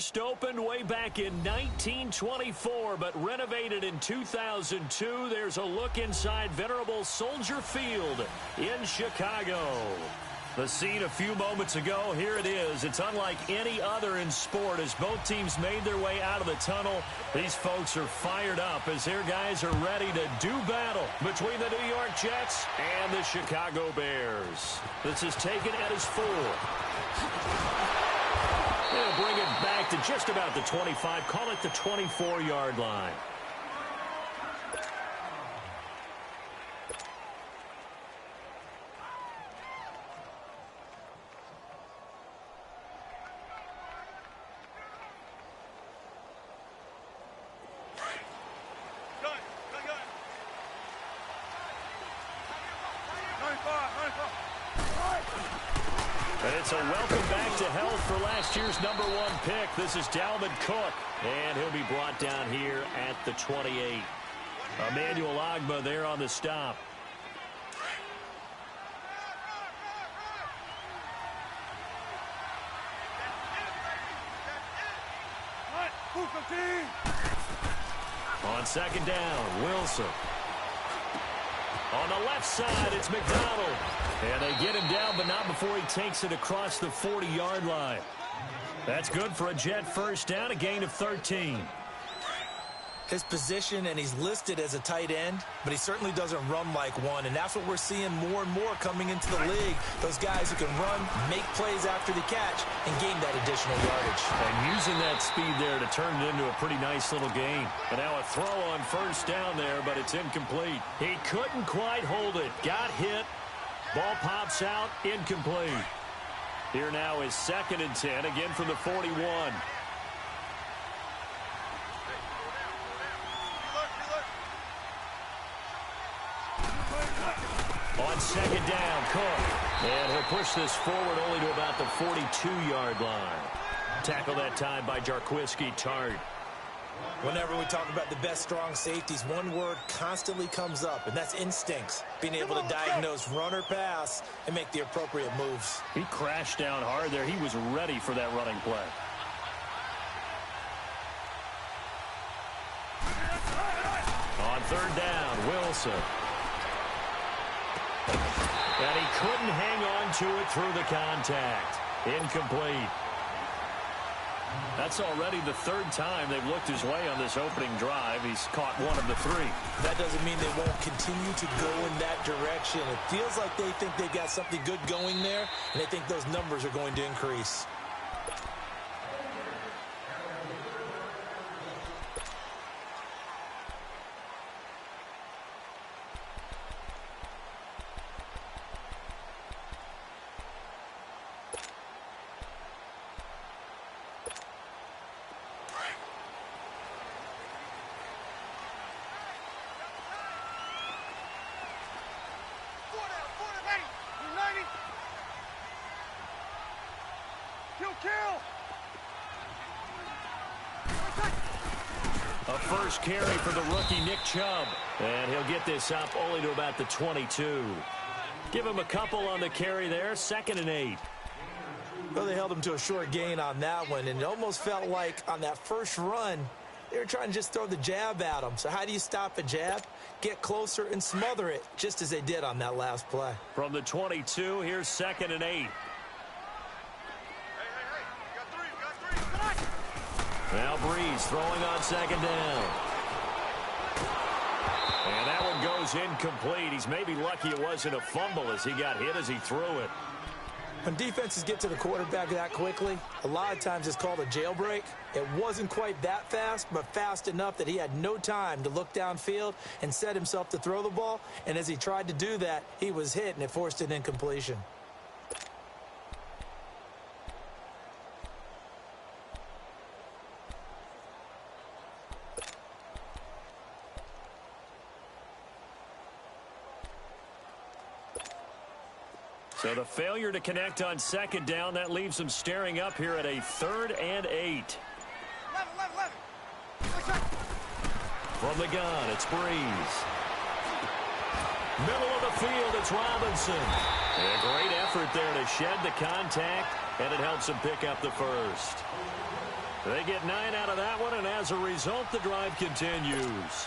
First opened way back in 1924, but renovated in 2002. There's a look inside venerable Soldier Field in Chicago. The scene a few moments ago, here it is. It's unlike any other in sport as both teams made their way out of the tunnel. These folks are fired up as their guys are ready to do battle between the New York Jets and the Chicago Bears. This is taken at his 4. They'll bring it back to just about the 25, call it the 24-yard line. And it's a welcome back to health for last year's #1 pick. This is Dalvin Cook, and he'll be brought down here at the 28. Emmanuel Ogbah there on the stop. On second down, Wilson. On the left side, it's McDonald. And they get him down, but not before he takes it across the 40-yard line. That's good for a Jet first down, a gain of 13. His position, and he's listed as a tight end, but he certainly doesn't run like one, and that's what we're seeing more and more coming into the league. Those guys who can run, make plays after the catch, and gain that additional yardage. And using that speed there to turn it into a pretty nice little gain. And now a throw on first down there, but it's incomplete. He couldn't quite hold it. Got hit. Ball pops out, incomplete. Here now is 2nd and 10, again from the 41. On second down, Cook. And he'll push this forward only to about the 42-yard line. Tackle that time by Jarquiski Tart. Whenever we talk about the best strong safeties, one word constantly comes up, and that's instincts. Being able to diagnose run or pass and make the appropriate moves. He crashed down hard there. He was ready for that running play. On third down, Wilson. And he couldn't hang on to it through the contact. Incomplete. That's already the 3rd time they've looked his way on this opening drive. He's caught 1 of the 3. That doesn't mean they won't continue to go in that direction. It feels like they think they've got something good going there, and they think those numbers are going to increase. A first carry for the rookie Nick Chubb. And he'll get this up only to about the 22. Give him a couple on the carry there. 2nd and 8. Well, they held him to a short gain on that one, and it almost felt like on that first run, they were trying to just throw the jab at him. So how do you stop a jab? Get closer and smother it, just as they did on that last play. From the 22, here's 2nd and 8. Now Breeze throwing on 2nd down. And that one goes incomplete. He's maybe lucky it wasn't a fumble as he got hit as he threw it. When defenses get to the quarterback that quickly, a lot of times it's called a jailbreak. It wasn't quite that fast, but fast enough that he had no time to look downfield and set himself to throw the ball. And as he tried to do that, he was hit, and it forced an incompletion. So the failure to connect on 2nd down, that leaves them staring up here at a 3rd and 8. From the gun, it's Breeze. Middle of the field, it's Robinson. And a great effort there to shed the contact, and it helps him pick up the first. They get 9 out of that one, and as a result, the drive continues.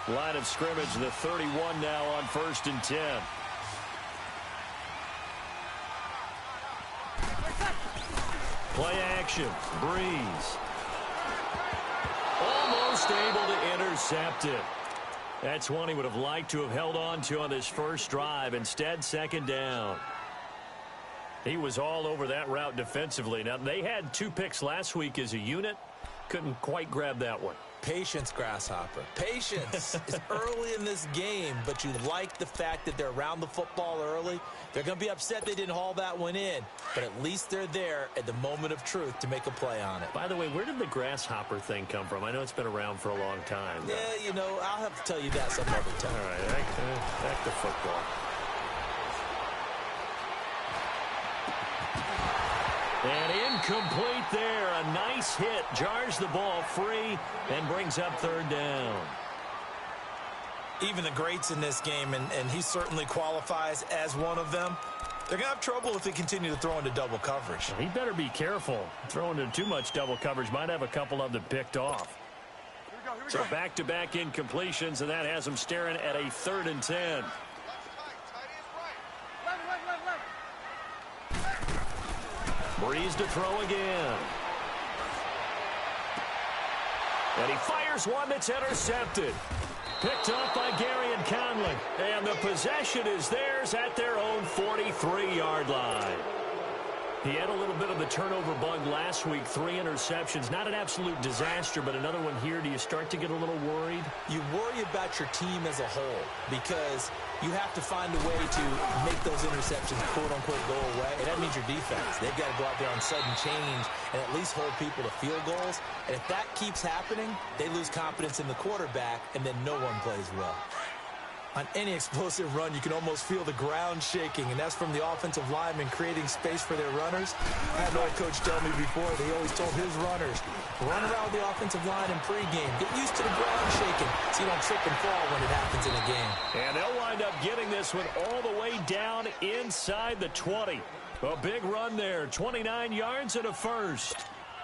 Line of scrimmage, the 31 now on 1st and 10. Play action. Breeze. Almost able to intercept it. That's one he would have liked to have held on to on this first drive. Instead, 2nd down. He was all over that route defensively. Now, they had 2 picks last week as a unit. Couldn't quite grab that one. Patience, Grasshopper. Patience is early in this game, but you like the fact that they're around the football early. They're going to be upset they didn't haul that one in, but at least they're there at the moment of truth to make a play on it. By the way, where did the grasshopper thing come from? I know it's been around for a long time. Yeah, you know, I'll have to tell you that some other time. All right, back to football. And incomplete there. A nice hit. Jars the ball free and brings up 3rd down. Even the greats in this game, and he certainly qualifies as one of them, they're going to have trouble if they continue to throw into double coverage. He better be careful. Throwing into too much double coverage might have a couple of them picked off. So back-to-back incompletions, and that has him staring at a 3rd and 10. Breeze to throw again. And he fires one that's intercepted. Picked up by Gary and Conley. And the possession is theirs at their own 43-yard line. He had a little bit of the turnover bug last week. 3 interceptions. Not an absolute disaster, but another one here. Do you start to get a little worried? You worry about your team as a whole because you have to find a way to make those interceptions, quote-unquote, go away. And that means your defense. They've got to go out there on sudden change and at least hold people to field goals. And if that keeps happening, they lose confidence in the quarterback, and then no one plays well. On any explosive run, you can almost feel the ground shaking, and that's from the offensive linemen creating space for their runners. I had an old coach tell me before, they always told his runners, run around the offensive line in pregame. Get used to the ground shaking so you don't trip and fall when it happens in a game. And they'll wind up getting this one all the way down inside the 20. A big run there, 29 yards and a first.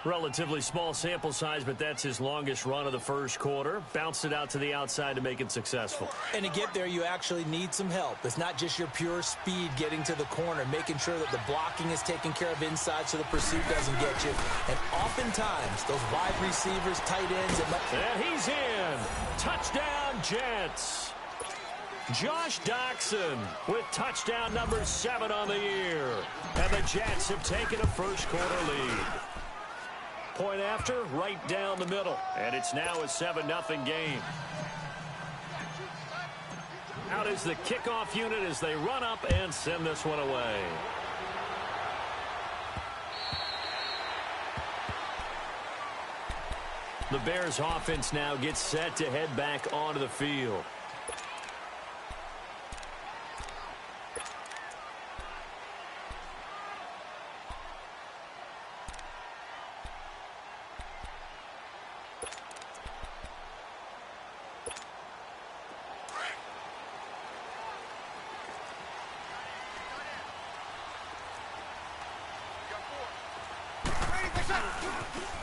Relatively small sample size, but that's his longest run of the first quarter. Bounced it out to the outside to make it successful. And to get there, you actually need some help. It's not just your pure speed getting to the corner, making sure that the blocking is taken care of inside so the pursuit doesn't get you. And oftentimes, those wide receivers, tight ends, and he's in. Touchdown, Jets. Josh Doxson with touchdown number 7 on the year. And the Jets have taken a first quarter lead. Point after, right down the middle. And it's now a 7-0 game. Out is the kickoff unit as they run up and send this one away. The Bears offense now gets set to head back onto the field.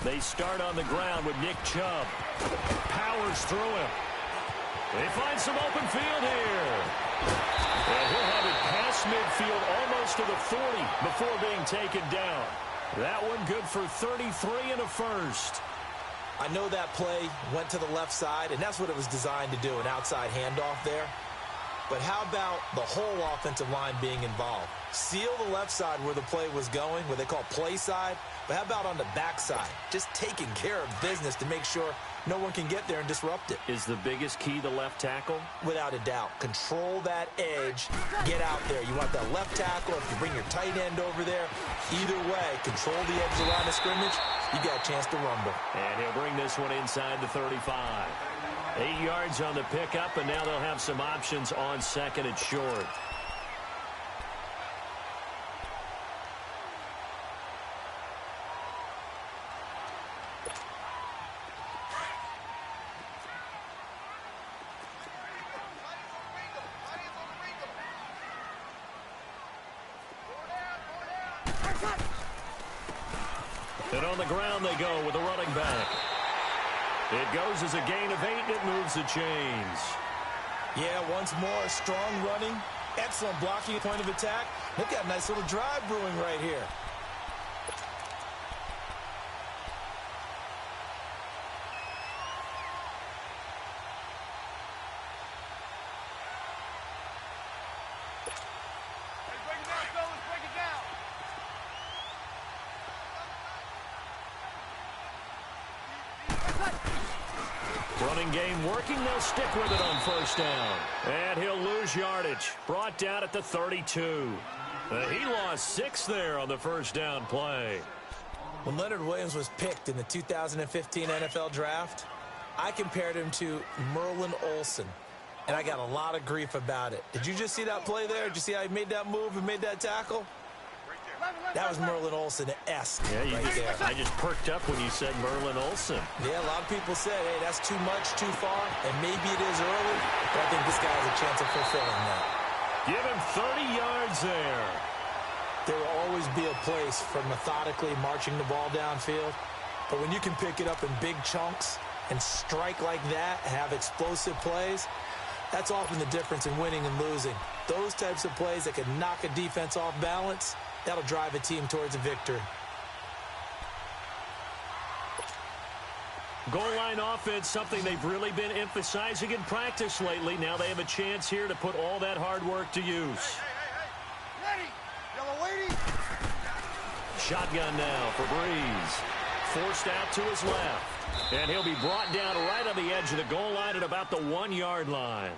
They start on the ground with Nick Chubb. Powers through him. They find some open field here. And he'll have it past midfield almost to the 40 before being taken down. That one good for 33 and a first. I know that play went to the left side, and that's what it was designed to do, an outside handoff there. But how about the whole offensive line being involved? Seal the left side where the play was going, what they call play side. But how about on the backside? Just taking care of business to make sure no one can get there and disrupt it. Is the biggest key the left tackle? Without a doubt. Control that edge. Get out there. You want that left tackle. If you bring your tight end over there, either way, control the edge around the scrimmage. You got a chance to rumble. And he'll bring this one inside the 35. 8 yards on the pickup, and now they'll have some options on second and short. And on the ground they go with a running back. It goes as a gain of 8, and it moves the chains. Yeah, once more, strong running, excellent blocking at point of attack. They've got a nice little drive brewing right here. Running game working. They'll stick with it on first down. And he'll lose yardage. Brought down at the 32. He lost 6 there on the first down play. When Leonard Williams was picked in the 2015 NFL Draft, I compared him to Merlin Olsen, and I got a lot of grief about it. Did you just see that play there? Did you see how he made that move and made that tackle? That was Merlin Olsen-esque right there. I just perked up when you said Merlin Olsen. Yeah, a lot of people said, hey, that's too much, too far, and maybe it is early, but I think this guy has a chance of fulfilling that. Give him 30 yards there. There will always be a place for methodically marching the ball downfield, but when you can pick it up in big chunks and strike like that, have explosive plays, that's often the difference in winning and losing. Those types of plays that can knock a defense off balance, that'll drive a team towards a victory. Goal line offense, something they've really been emphasizing in practice lately. Now they have a chance here to put all that hard work to use. Ready. Yellow lady. Shotgun now for Breeze. Forced out to his left. And he'll be brought down right on the edge of the goal line at about the 1-yard line.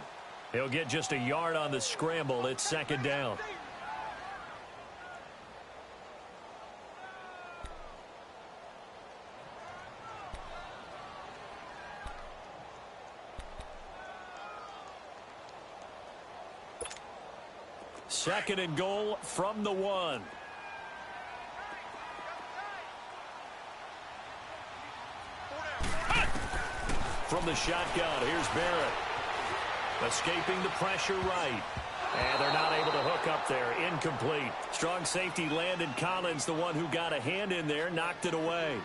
He'll get just a yard on the scramble. It's second down. Second and goal from the 1. From the shotgun, here's Barrett. Escaping the pressure right. And they're not able to hook up there. Incomplete. Strong safety Landon Collins, the one who got a hand in there, knocked it away.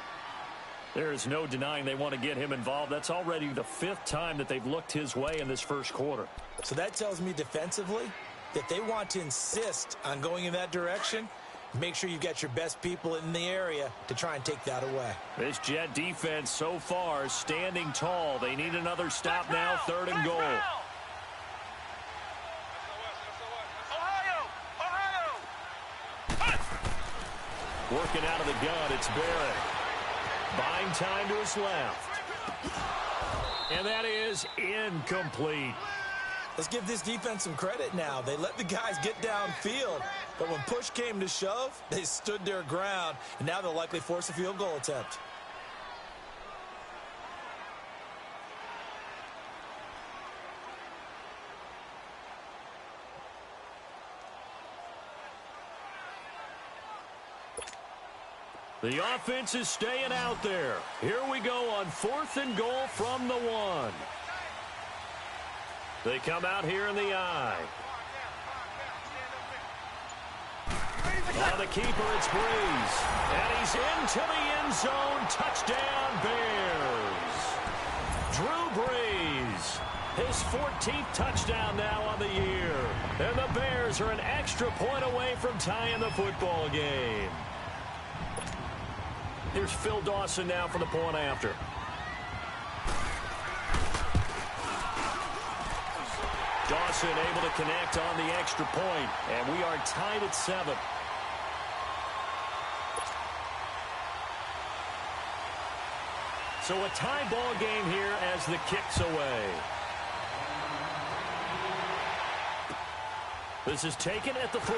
There is no denying they want to get him involved. That's already the 5th time that they've looked his way in this first quarter. So that tells me defensively that they want to insist on going in that direction. Make sure you've got your best people in the area to try and take that away. This Jet defense so far standing tall. They need another stop now, 3rd and goal. Working out of the gun, it's Barrett. Buying time to his left. And that is incomplete. Let's give this defense some credit now. They let the guys get downfield, but when push came to shove, they stood their ground, and now they'll likely force a field goal attempt. The offense is staying out there. Here we go on 4th and goal from the 1. They come out here in the eye. On the keeper, it's Breeze. And he's into the end zone. Touchdown, Bears. Drew Brees. His 14th touchdown now on the year. And the Bears are an extra point away from tying the football game. Here's Phil Dawson now for the point after. Dawson able to connect on the extra point, and we are tied at 7. So a tie ball game here as the kick's away. This is taken at the 3.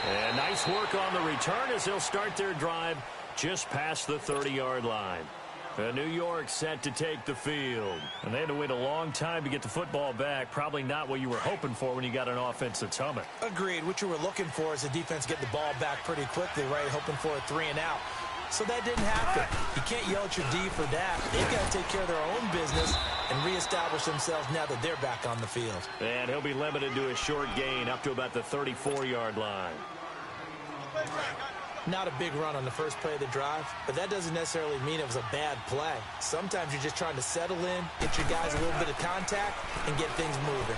And nice work on the return as they'll start their drive just past the 30-yard line. New York set to take the field. And they had to wait a long time to get the football back. Probably not what you were hoping for when you got an offense that's humming. Agreed. What you were looking for is the defense get the ball back pretty quickly, right? Hoping for a 3 and out. So that didn't happen. You can't yell at your D for that. They've got to take care of their own business and reestablish themselves now that they're back on the field. And he'll be limited to a short gain up to about the 34-yard line. Not a big run on the first play of the drive, but that doesn't necessarily mean it was a bad play. Sometimes you're just trying to settle in, get your guys a little bit of contact, and get things moving.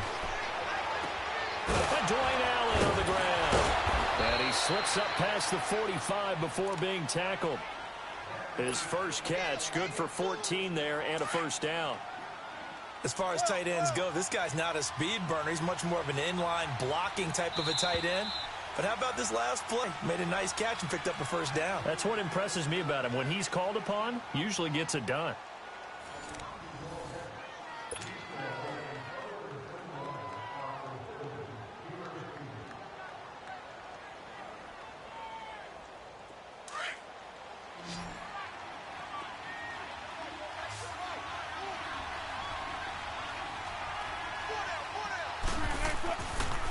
And Dwayne Allen on the ground. And he slips up past the 45 before being tackled. His first catch, good for 14 there and a first down. As far as tight ends go, this guy's not a speed burner. He's much more of an inline blocking type of a tight end. But how about this last play? Made a nice catch and picked up a first down. That's what impresses me about him. When he's called upon, usually gets it done.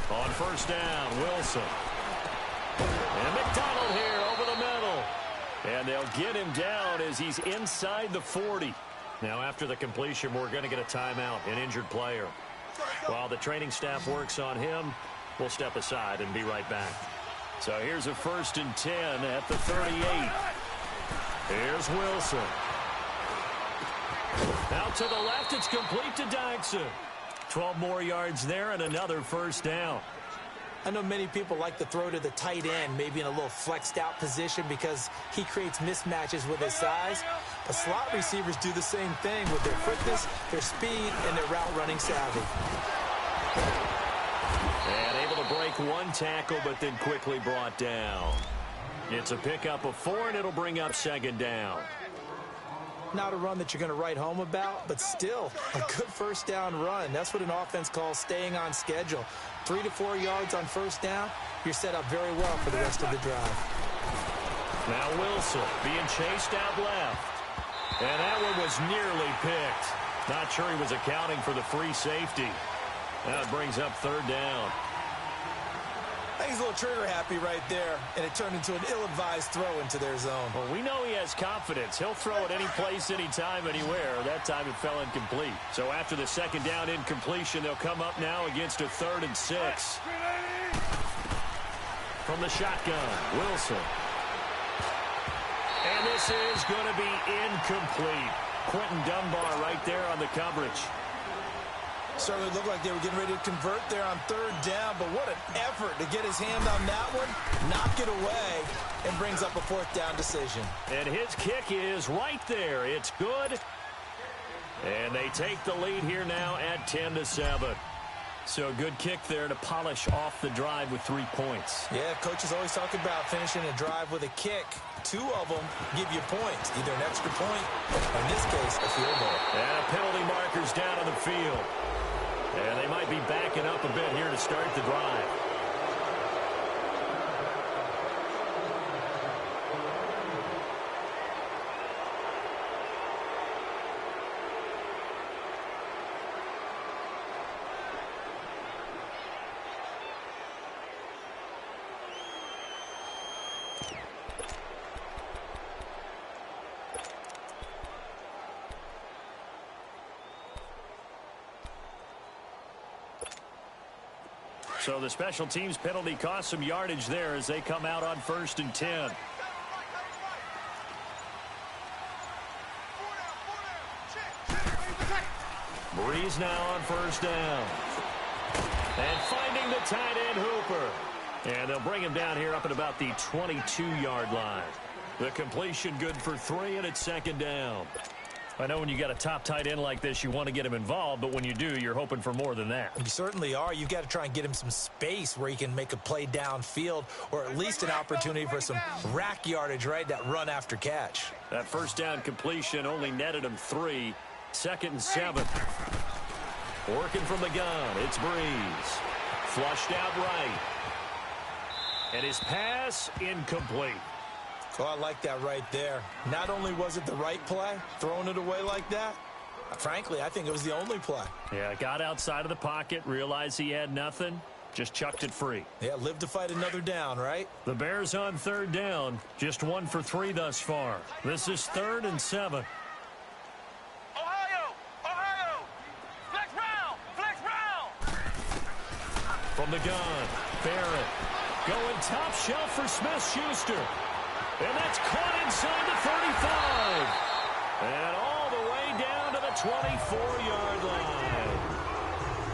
On first down, Wilson. And McDonald here over the middle. And they'll get him down as he's inside the 40. Now, after the completion, we're going to get a timeout, an injured player. While the training staff works on him, we'll step aside and be right back. So here's a 1st and 10 at the 38. Here's Wilson. Out to the left, it's complete to Dyson. 12 more yards there and another first down. I know many people like to throw to the tight end, maybe in a little flexed out position because he creates mismatches with his size. But slot receivers do the same thing with their quickness, their speed, and their route running savvy. And able to break one tackle, but then quickly brought down. It's a pickup of 4, and it'll bring up 2nd down. Not a run that you're going to write home about, but still a good first down run. That's what an offense calls staying on schedule. 3 to 4 yards on first down, you're set up very well for the rest of the drive. Now Wilson being chased out left. And that one was nearly picked. Not sure he was accounting for the free safety. That brings up 3rd down. I think he's a little trigger happy right there, and it turned into an ill-advised throw into their zone. Well, we know he has confidence. He'll throw it any place, anytime, anywhere. That time it fell incomplete. So after the 2nd down incompletion, they'll come up now against a 3rd and 6. From the shotgun, Wilson. And this is going to be incomplete. Quentin Dunbar right there on the coverage. Certainly looked like they were getting ready to convert there on 3rd down, but what an effort to get his hand on that one, knock it away, and brings up a 4th down decision. And his kick is right there. It's good. And they take the lead here now at 10-7. So a good kick there to polish off the drive with 3 points. Yeah, coaches always talk about finishing a drive with a kick. 2 of them give you points, either an extra point, or in this case, a field goal. And penalty markers down on the field. And they might be backing up a bit here to start the drive. So the special teams penalty cost some yardage there as they come out on 1st and 10. Breeze now on 1st down. And finding the tight end Hooper. And they'll bring him down here up at about the 22-yard line. The completion good for 3, and it's 2nd down. I know when you got a top tight end like this, you want to get him involved, but when you do, you're hoping for more than that. You certainly are. You've got to try and get him some space where he can make a play downfield, or at least an opportunity for some rack yardage, right? That run after catch. That 1st down completion only netted him 3. 2nd and 7. Working from the gun, it's Breeze. Flushed out right. And his pass incomplete. Oh, I like that right there. Not only was it the right play, throwing it away like that, frankly, I think it was the only play. Yeah, got outside of the pocket, realized he had nothing, just chucked it free. Yeah, live to fight another down, right? The Bears on 3rd down, just 1 for 3 thus far. This is 3rd and 7. Ohio! From the gun, Barrett going top shelf for Smith-Schuster. And that's caught inside the 35. And all the way down to the 24-yard line.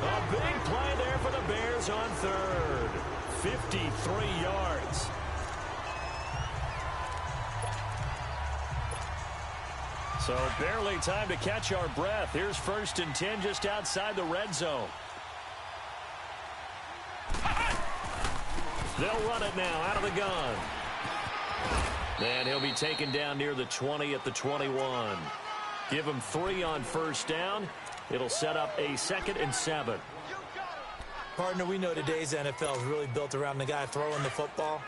A big play there for the Bears on third. 53 yards. So barely time to catch our breath. Here's 1st and 10 just outside the red zone. They'll run it now out of the gun. And he'll be taken down near the 20 at the 21. Give him 3 on 1st down. It'll set up a 2nd and 7. Partner, we know today's NFL is really built around the guy throwing the football.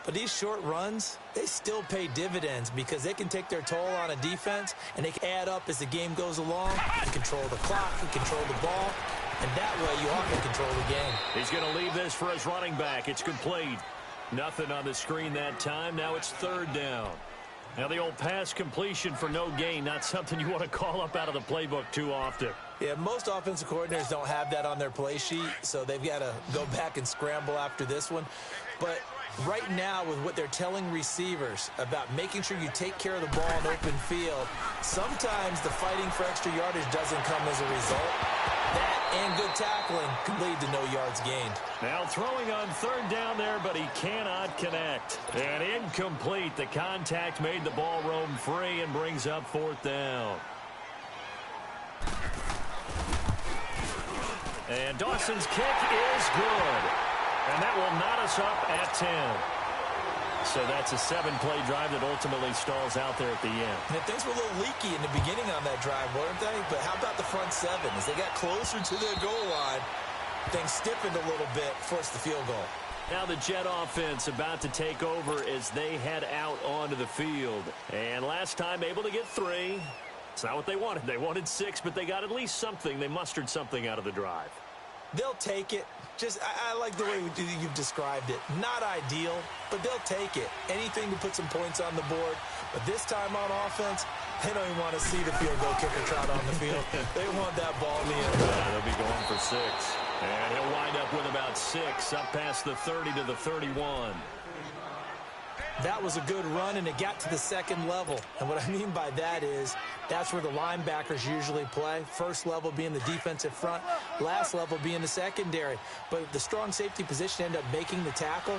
But these short runs, they still pay dividends because they can take their toll on a defense and they can add up as the game goes along. You control the clock, you control the ball, and that way you often control the game. He's going to leave this for his running back. It's complete. Nothing on the screen that time. Now it's 3rd down. Now the old pass completion for no gain, not something you want to call up out of the playbook too often. Yeah, most offensive coordinators don't have that on their play sheet, so they've got to go back and scramble after this one. But right now, with what they're telling receivers about making sure you take care of the ball in open field, sometimes the fighting for extra yardage doesn't come as a result. That and good tackling can lead to no yards gained. Now throwing on 3rd down there, but he cannot connect. And incomplete. The contact made the ball roam free and brings up 4th down. And Dawson's kick is good. And that will knot us up at 10. So that's a 7-play drive that ultimately stalls out there at the end. And things were a little leaky in the beginning on that drive, weren't they? But how about the front 7? As they got closer to their goal line, things stiffened a little bit, forced the field goal. Now the Jet offense about to take over as they head out onto the field. And last time able to get 3. It's not what they wanted. They wanted 6, but they got at least something. They mustered something out of the drive. They'll take it. I like the way you've described it. Not ideal, but they'll take it. Anything to put some points on the board. But this time on offense, they don't even want to see the field goal kicker trot on the field. They want that ball in the end. They'll be going for 6. And he'll wind up with about 6 up past the 30 to the 31. That was a good run, and it got to the 2nd level. And what I mean by that is that's where the linebackers usually play. First level being the defensive front, last level being the secondary. But the strong safety position ended up making the tackle,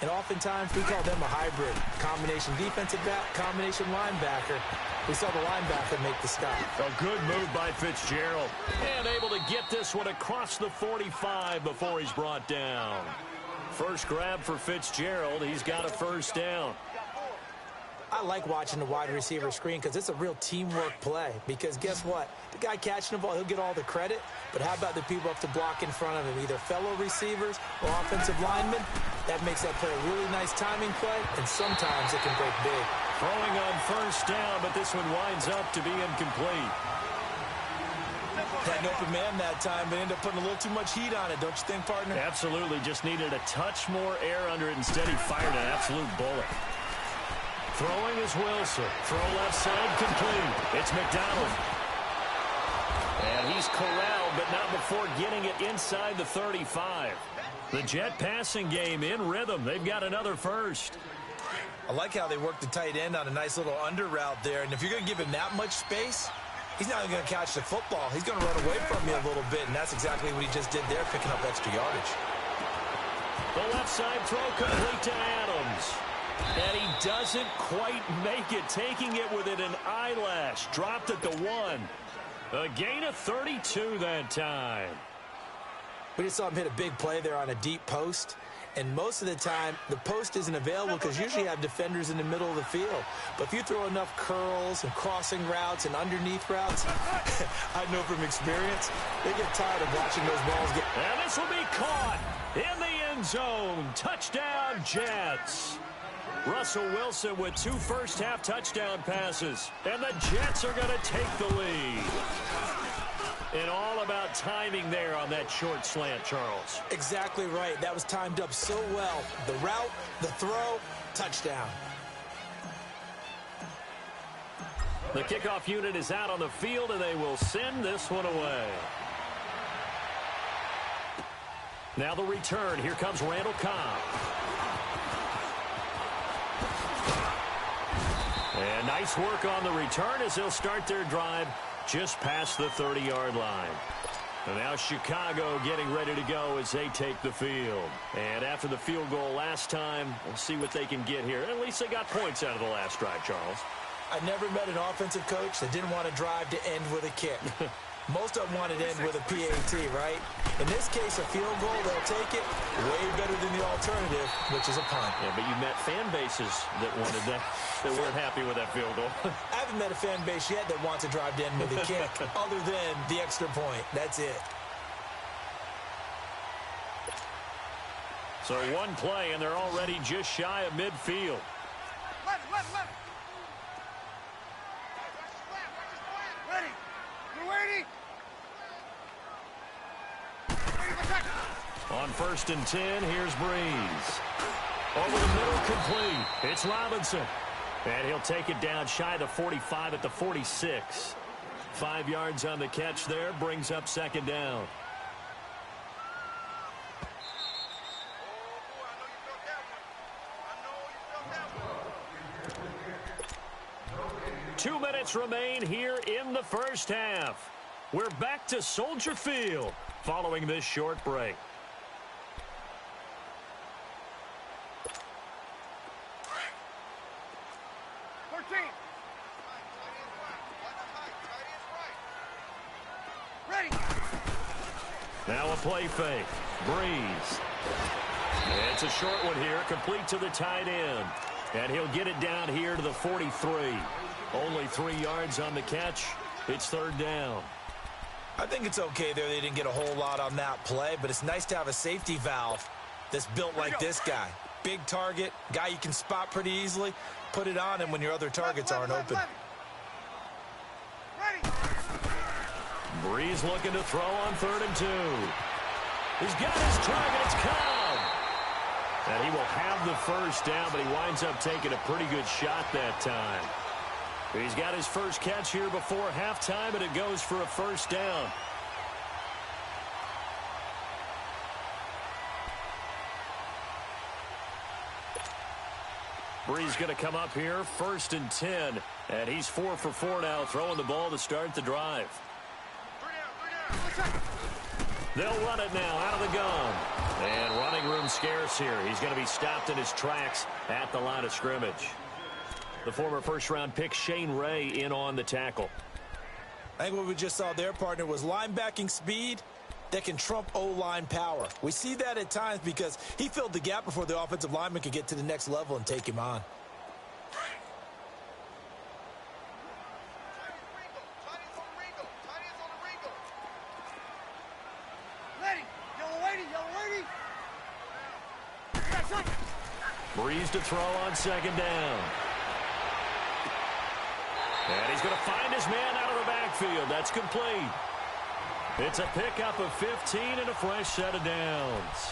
and oftentimes we call them a hybrid. Combination defensive back, combination linebacker. We saw the linebacker make the stop. A good move by Fitzgerald. And able to get this one across the 45 before he's brought down. First grab for Fitzgerald. He's got a 1st down. I like watching the wide receiver screen because it's a real teamwork play. Because guess what? The guy catching the ball, he'll get all the credit. But how about the people up to block in front of him? Either fellow receivers or offensive linemen. That makes that play a really nice timing play. And sometimes it can break big. Throwing on 1st down, but this one winds up to be incomplete. Had an open man that time, but ended up putting a little too much heat on it, don't you think, partner? Absolutely. Just needed a touch more air under it. Instead, he fired an absolute bullet. Throwing is Wilson. Throw left side complete. It's McDonald. And he's corralled, but not before getting it inside the 35. The Jet passing game in rhythm. They've got another 1st. I like how they work the tight end on a nice little under route there. And if you're going to give him that much space, he's not even going to catch the football. He's going to run away from you a little bit, and that's exactly what he just did there, picking up extra yardage. The left side throw complete to Adams. And he doesn't quite make it, taking it within an eyelash. Dropped at the 1. A gain of 32 that time. We just saw him hit a big play there on a deep post. And most of the time, the post isn't available because usually you have defenders in the middle of the field. But if you throw enough curls and crossing routes and underneath routes, I know from experience, they get tired of watching those balls get... And this will be caught in the end zone. Touchdown, Jets. Russell Wilson with 2 first-half touchdown passes. And the Jets are going to take the lead. And all about timing there on that short slant, Charles. Exactly right. That was timed up so well. The route, the throw, touchdown. The kickoff unit is out on the field, and they will send this one away. Now the return. Here comes Randall Cobb. And nice work on the return as they'll start their drive just past the 30-yard line. And now Chicago getting ready to go as they take the field. And after the field goal last time, we'll see what they can get here. At least they got points out of the last drive, Charles. I never met an offensive coach that didn't want to drive to end with a kick. Most of them wanted to end with a PAT, right? In this case, a field goal, they'll take it way better than the alternative, which is a punt. Yeah, but you met fan bases that wanted that weren't happy with that field goal. I haven't met a fan base yet that wants to drive to end with a kick other than the extra point. That's it. So one play, and they're already just shy of midfield. Let. Ready. You waiting? On 1st and 10, here's Breeze. Over the middle, complete. It's Robinson. And he'll take it down shy of the 45 at the 46. 5 yards on the catch there, brings up 2nd down. Two minutes remain here in the first half. We're back to Soldier Field following this short break. Ready. Now a play fake. Breeze. It's a short one here, complete to the tight end. And he'll get it down here to the 43. Only 3 yards on the catch. It's 3rd down. I think it's okay there. They didn't get a whole lot on that play, but it's nice to have a safety valve that's built like this guy. Big target, guy you can spot pretty easily. Put it on him when your other targets aren't open. Ready. Breeze looking to throw on 3rd and 2. He's got his target. It's Cobb. And he will have the first down, but he winds up taking a pretty good shot that time. He's got his first catch here before halftime, and it goes for a 1st down. Breeze going to come up here, 1st and 10, and he's 4 for 4 now, throwing the ball to start the drive. They'll run it now out of the gun. And running room scarce here. He's going to be stopped in his tracks at the line of scrimmage. The former first-round pick Shane Ray in on the tackle. I think what we just saw there, partner, was linebacking speed that can trump O-line power. We see that at times because he filled the gap before the offensive lineman could get to the next level and take him on. Breeze to throw on 2nd down. And he's going to find his man out of the backfield. That's complete. It's a pickup of 15 and a fresh set of downs.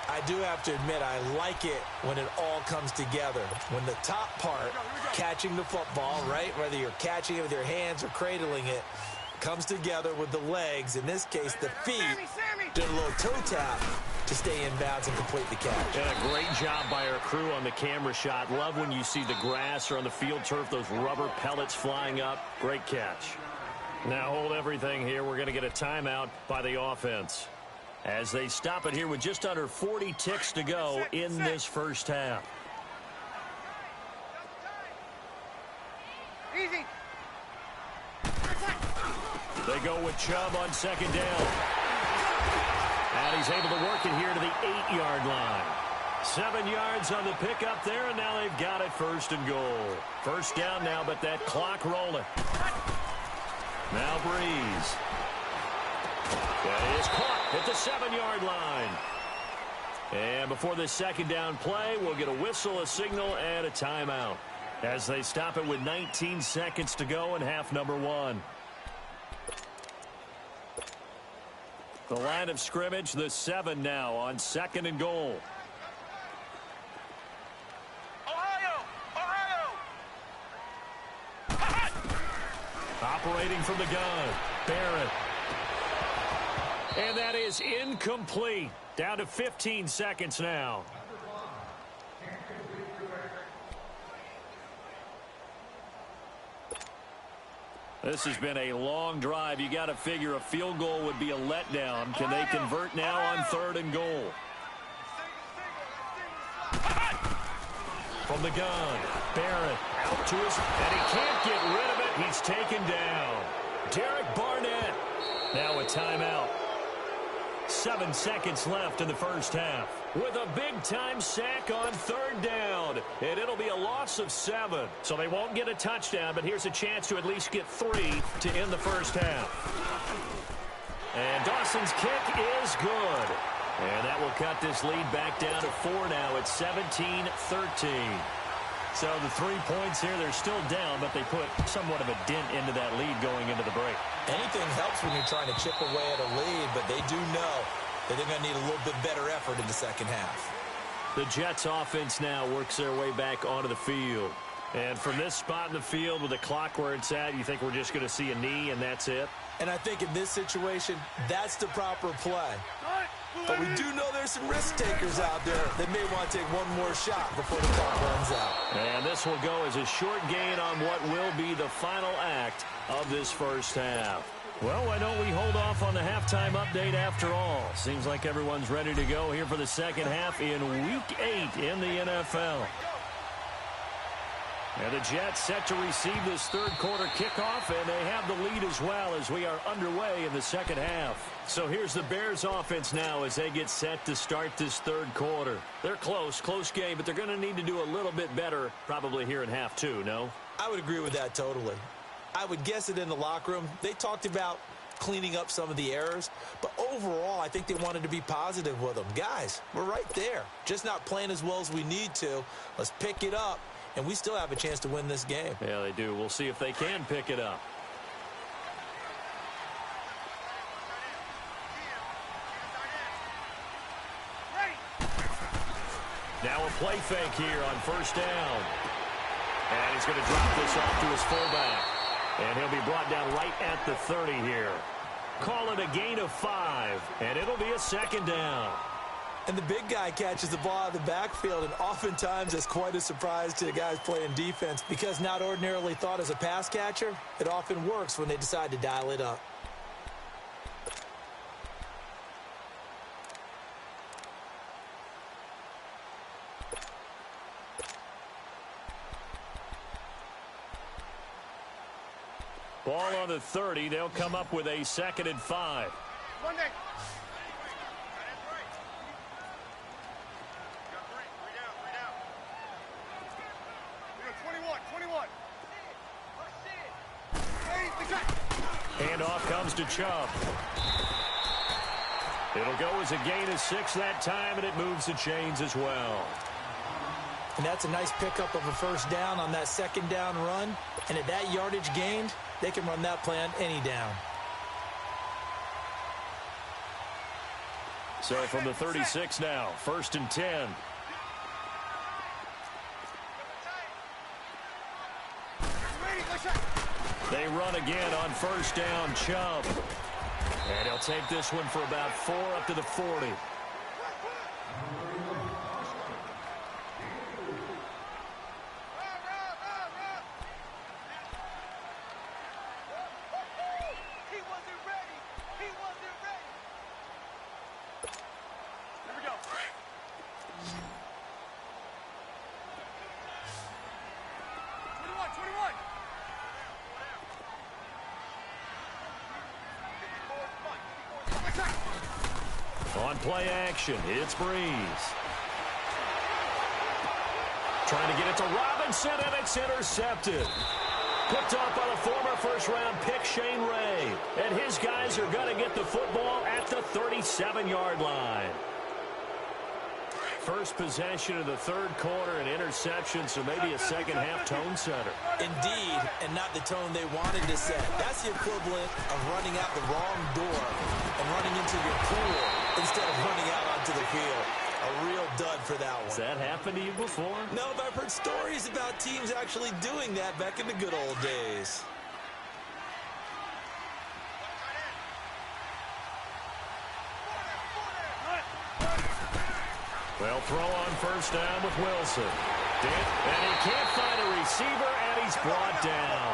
I do have to admit, I like it when it all comes together. When the top part, catching the football, right, whether you're catching it with your hands or cradling it, comes together with the legs, in this case the feet, did a little toe tap to stay in bounds and complete the catch. And a great job by our crew on the camera shot. Love when you see the grass or on the field turf, those rubber pellets flying up. Great catch. Now hold everything here. We're going to get a timeout by the offense as they stop it here with just under 40 ticks to go in this first half. Easy. They go with Chubb on 2nd down. And he's able to work it here to the 8-yard line. 7 yards on the pickup there, and now they've got it 1st and goal. 1st down now, but that clock rolling. Now Breeze. And it's caught at the 7-yard line. And before the 2nd down play, we'll get a whistle, a signal, and a timeout as they stop it with 19 seconds to go in half number 1. The line of scrimmage, the 7 now on 2nd and goal. Operating from the gun, Barrett. And that is incomplete. Down to 15 seconds now. This has been a long drive. You got to figure a field goal would be a letdown. Can they convert now on 3rd and goal? From the gun, Barrett out to his, and he can't get rid of it. He's taken down. Derek Barnett. Now a timeout. 7 seconds left in the first half. With a big-time sack on 3rd down. And it'll be a loss of 7. So they won't get a touchdown, but here's a chance to at least get 3 to end the first half. And Dawson's kick is good. And that will cut this lead back down to 4 now. It's 17-13. So the 3 points here, they're still down, but they put somewhat of a dent into that lead going into the break. Anything helps when you're trying to chip away at a lead, but they do know that they're going to need a little bit better effort in the second half. The Jets offense now works their way back onto the field. And from this spot in the field with the clock where it's at, you think we're just going to see a knee and that's it? And I think in this situation, that's the proper play. But we do know there's some risk takers out there that may want to take one more shot before the clock runs out. And this will go as a short gain on what will be the final act of this first half. Well, why don't we hold off on the halftime update after all? Seems like everyone's ready to go here for the second half in Week 8 in the NFL. And the Jets set to receive this third quarter kickoff, and they have the lead as well as we are underway in the second half. So here's the Bears offense now as they get set to start this third quarter. They're close game, but they're going to need to do a little bit better probably here in half 2, no? I would agree with that totally. I would guess it in the locker room. They talked about cleaning up some of the errors, but overall I think they wanted to be positive with them. Guys, we're right there. Just not playing as well as we need to. Let's pick it up. And we still have a chance to win this game. Yeah, they do. We'll see if they can pick it up. Now a play fake here on first down. And he's going to drop this off to his fullback. And he'll be brought down right at the 30 here. Call it a gain of 5. And it'll be a second down. And the big guy catches the ball out of the backfield, and oftentimes that's quite a surprise to the guys playing defense because not ordinarily thought as a pass catcher, it often works when they decide to dial it up. Ball on the 30. They'll come up with a 2nd and 5. One day. 21. Handoff comes to Chubb. It'll go as a gain of 6 that time, and it moves the chains as well. And that's a nice pickup of a first down on that second down run. And at that yardage gained, they can run that play on any down. So from the 36 now, 1st and 10. They run again on first down, Chubb. And he'll take this one for about 4 up to the 40. On play action, it's Breeze. Trying to get it to Robinson, and it's intercepted. Picked up by the former first-round pick, Shane Ray. And his guys are going to get the football at the 37-yard line. First possession of the third quarter, an interception, so maybe a second-half tone setter. Indeed, and not the tone they wanted to set. That's the equivalent of running out the wrong door and running into your pool instead of running out onto the field. A real dud for that one. Has that happened to you before? No, but I've heard stories about teams actually doing that back in the good old days. They'll throw on first down with Wilson. And he can't find a receiver, and he's brought down.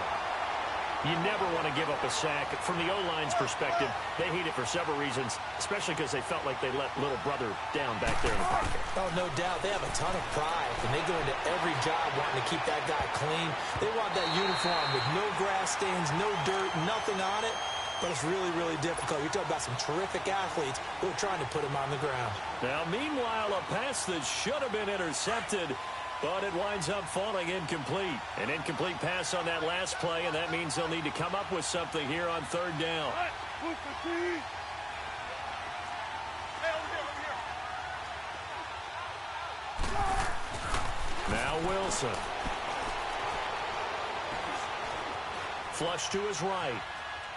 You never want to give up a sack. From the O-line's perspective, they hate it for several reasons, especially because they felt like they let little brother down back there in the pocket. Oh, no doubt. They have a ton of pride, and they go into every job wanting to keep that guy clean. They want that uniform with no grass stains, no dirt, nothing on it. But it's really, really difficult. You're talking about some terrific athletes who are trying to put him on the ground. Now, meanwhile, a pass that should have been intercepted, but it winds up falling incomplete. An incomplete pass on that last play, and that means they'll need to come up with something here on third down. Now Wilson. Flush to his right.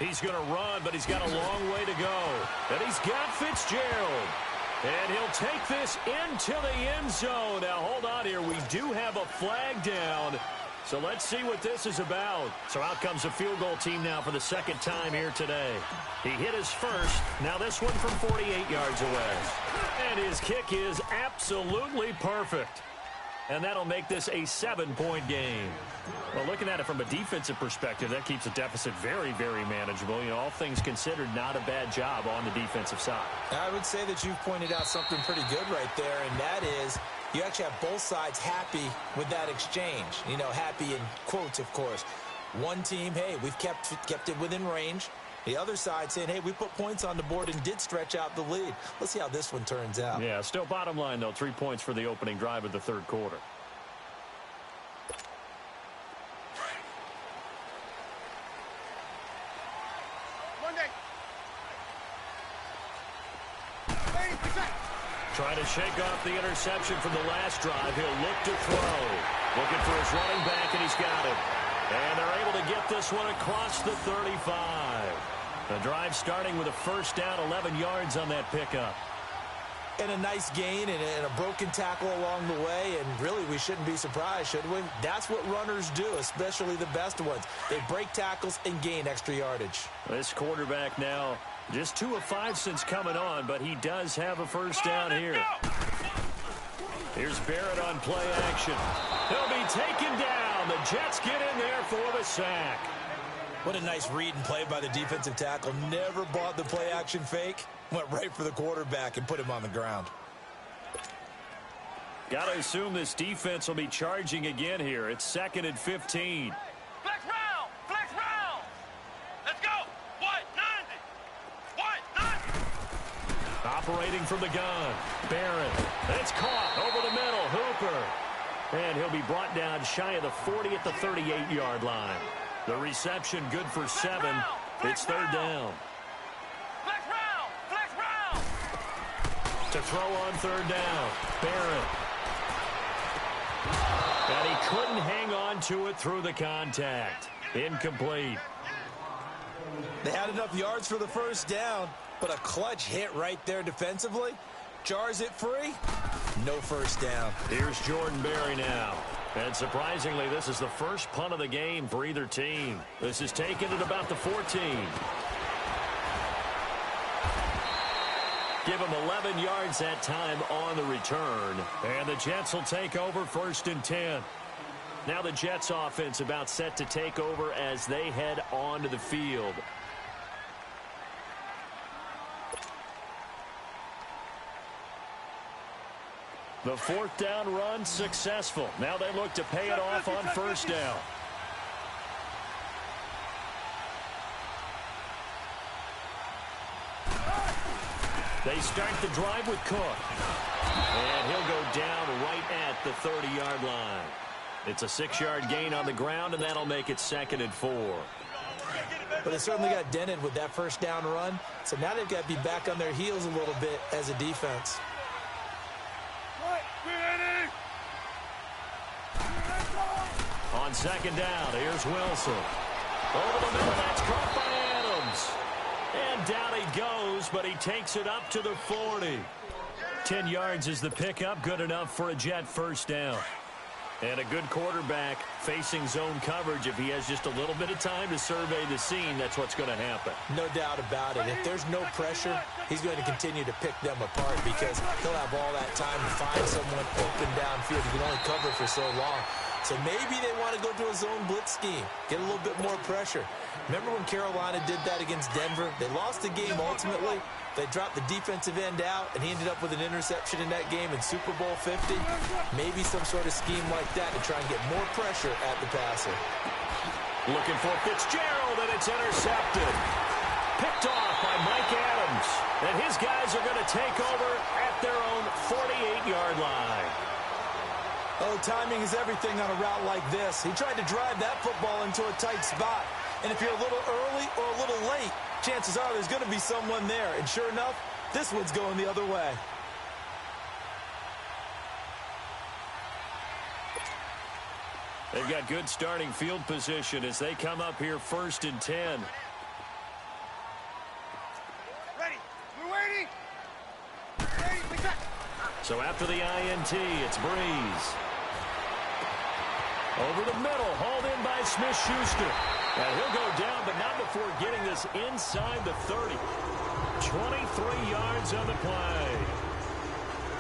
He's going to run, but he's got a long way to go. And he's got Fitzgerald. And he'll take this into the end zone. Now, hold on here. We do have a flag down. So let's see what this is about. So out comes the field goal team now for the second time here today. He hit his first. Now this one from 48 yards away. And his kick is absolutely perfect. And that'll make this a 7-point game. Well, looking at it from a defensive perspective, that keeps the deficit very, very manageable. You know, all things considered, not a bad job on the defensive side. I would say that you've pointed out something pretty good right there, and that is you actually have both sides happy with that exchange. You know, happy in quotes, of course. One team, hey, we've kept it within range. The other side saying, hey, we put points on the board and did stretch out the lead. Let's see how this one turns out. Yeah, still bottom line, though, 3 points for the opening drive of the third quarter. Trying to shake off the interception from the last drive. He'll look to throw. Looking for his running back, and he's got it. And they're able to get this one across the 35. The drive starting with a first down, 11 yards on that pickup. And a nice gain and a broken tackle along the way. And really, we shouldn't be surprised, should we? That's what runners do, especially the best ones. They break tackles and gain extra yardage. This quarterback now just 2 of 5 since coming on, but he does have a first down here. Here's Barrett on play action. He'll be taken down. The Jets get in there for the sack. What a nice read and play by the defensive tackle. Never bought the play action fake. Went right for the quarterback and put him on the ground. Got to assume this defense will be charging again here. It's 2nd and 15. Flex round! Flex round! Let's go! What? 90! What? 90! Operating from the gun. Barrett. It's caught over the middle. Hooper. And he'll be brought down shy of the 40 at the 38-yard line. The reception good for 7. It's third down. Flex round! Flex round! To throw on third down. Barrett. And he couldn't hang on to it through the contact. Incomplete. They had enough yards for the first down, but a clutch hit right there defensively. Jars it free. No first down. Here's Jordan Berry now. And surprisingly, this is the first punt of the game for either team. This is taken at about the 14. Give him 11 yards that time on the return. And the Jets will take over 1st and 10. Now the Jets offense about set to take over as they head onto the field. The 4th down run successful. Now they look to pay it off on first down. They start the drive with Cook. And he'll go down right at the 30-yard line. It's a 6-yard gain on the ground, and that'll make it 2nd and 4. But they certainly got dented with that first down run. So now they've got to be back on their heels a little bit as a defense. On 2nd down, here's Wilson. Over the middle, that's caught by Adams. And down he goes, but he takes it up to the 40. 10 yards is the pickup, good enough for a Jet first down. And a good quarterback facing zone coverage, if he has just a little bit of time to survey the scene, that's what's going to happen. No doubt about it. If there's no pressure, he's going to continue to pick them apart because he'll have all that time to find someone open downfield. He can only cover for so long. So maybe they want to go to a zone blitz scheme, get a little bit more pressure. Remember when Carolina did that against Denver? They lost the game ultimately. They dropped the defensive end out, and he ended up with an interception in that game in Super Bowl 50. Maybe some sort of scheme like that to try and get more pressure at the passer. Looking for Fitzgerald, and it's intercepted. Picked off by Mike Adams. And his guys are going to take over at their own 48-yard line. Oh, timing is everything on a route like this. He tried to drive that football into a tight spot. And if you're a little early or a little late, chances are there's going to be someone there. And sure enough, this one's going the other way. They've got good starting field position as they come up here 1st and 10. Ready. We're waiting. Ready. Pick that. So after the INT, it's Breeze. Over the middle, hauled in by Smith-Schuster. And he'll go down, but not before getting this inside the 30. 23 yards on the play.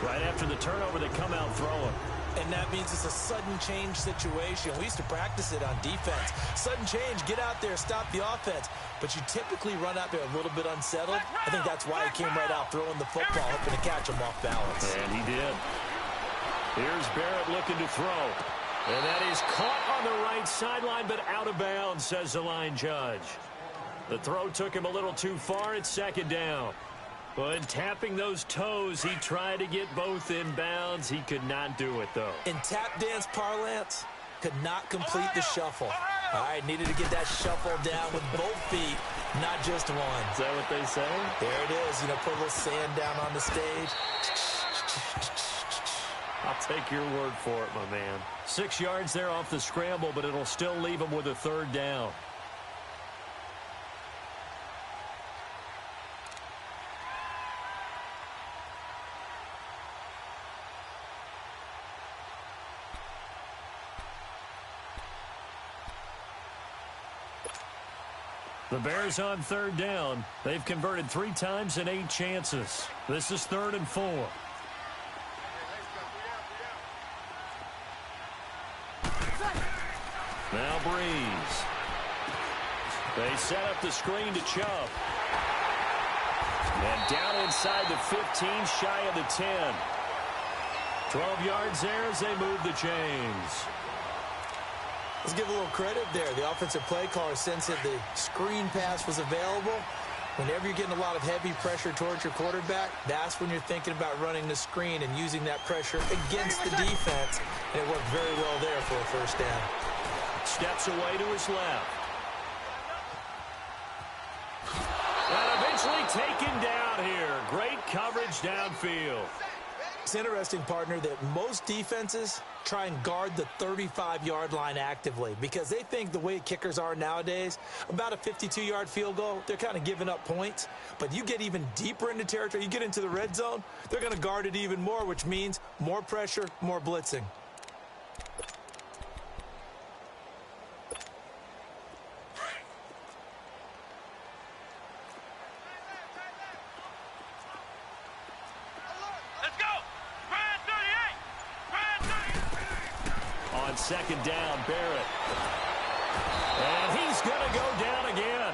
Right after the turnover, they come out throwing. And that means it's a sudden change situation. We used to practice it on defense. Sudden change, get out there, stop the offense. But you typically run out there a little bit unsettled. I think that's why he came right out throwing the football, hoping to catch him off balance. And he did. Here's Barrett looking to throw. And that is caught on the right sideline, but out of bounds, says the line judge. The throw took him a little too far. It's 2nd down. But tapping those toes, he tried to get both in bounds. He could not do it, though. In tap dance parlance, could not complete the shuffle. All right, needed to get that shuffle down with both feet, not just one. Is that what they say? There it is. You know, put a little sand down on the stage. I'll take your word for it, my man. 6 yards there off the scramble, but it'll still leave him with a 3rd down. The Bears on 3rd down. They've converted 3 times in 8 chances. This is 3rd and 4. Now Breeze. They set up the screen to Chubb. And down inside the 15, shy of the 10. 12 yards there as they move the chains. Let's give a little credit there. The offensive play caller sensed that the screen pass was available. Whenever you're getting a lot of heavy pressure towards your quarterback, that's when you're thinking about running the screen and using that pressure against the defense. And it worked very well there for a 1st down. Steps away to his left. And eventually taken down here. Great coverage downfield. It's interesting, partner, that most defenses try and guard the 35-yard line actively because they think the way kickers are nowadays, about a 52-yard field goal, they're kind of giving up points. But you get even deeper into territory, you get into the red zone, they're going to guard it even more, which means more pressure, more blitzing. On 2nd down, Barrett. And he's going to go down again.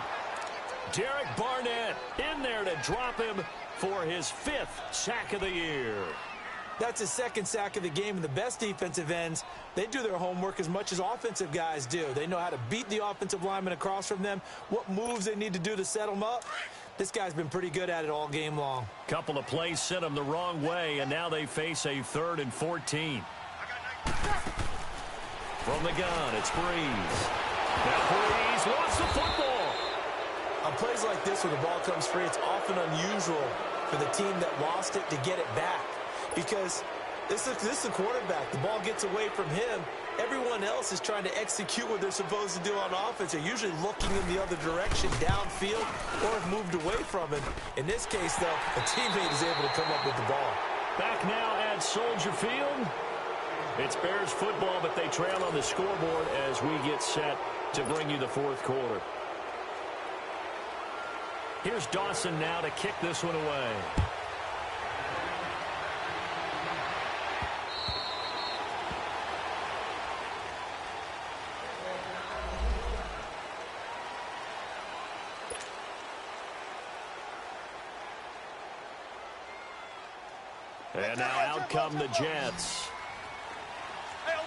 Derek Barnett in there to drop him for his 5th sack of the year. That's his 2nd sack of the game, and the best defensive ends, they do their homework as much as offensive guys do. They know how to beat the offensive lineman across from them, what moves they need to do to set them up. This guy's been pretty good at it all game long. Couple of plays sent them the wrong way, and now they face a 3rd and 14. From the gun, it's Breeze. Now Breeze lost the football. On plays like this where the ball comes free, it's often unusual for the team that lost it to get it back because this is the quarterback. The ball gets away from him. Everyone else is trying to execute what they're supposed to do on offense. They're usually looking in the other direction, downfield, or have moved away from him. In this case, though, a teammate is able to come up with the ball. Back now at Soldier Field. It's Bears football, but they trail on the scoreboard as we get set to bring you the fourth quarter. Here's Dawson now to kick this one away. And now out come the Jets. Hey, over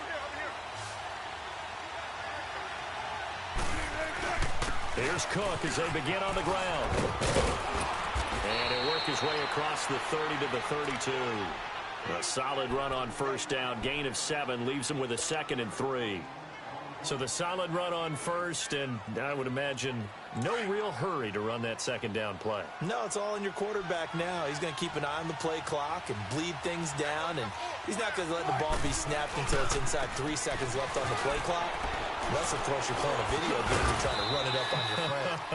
here. Here's Cook as they begin on the ground. And he'll work his way across the 30 to the 32. A solid run on first down. Gain of 7 leaves him with a 2nd and 3. So the solid run on first, and I would imagine no real hurry to run that 2nd down play. No, it's all in your quarterback now. He's going to keep an eye on the play clock and bleed things down, and he's not going to let the ball be snapped until it's inside 3 seconds left on the play clock. Unless, of course, you're playing a video game and trying to run it up on your